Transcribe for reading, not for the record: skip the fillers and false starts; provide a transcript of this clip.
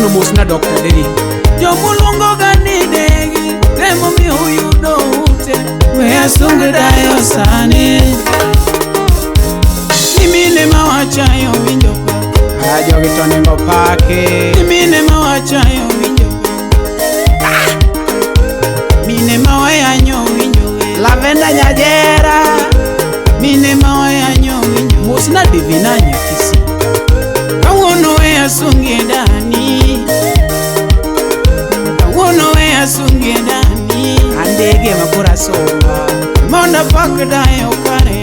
Kawuono mos na Dr. Derrick. Jomuluongo gani degi Remo mi uyudo ute We asunge dayo sani Nimine mawachayo winjo pa Jogi to nengo pake. Nimine mawachayo winjo pa Mine mawayanyo winjo we Lavenda Nyajera. Mine mawayanyo winjo Mos na Divina Nyakisi. Kawuono we asunge dani Kawuono we asunge dani Andege makura somba. Monda pak dayo kare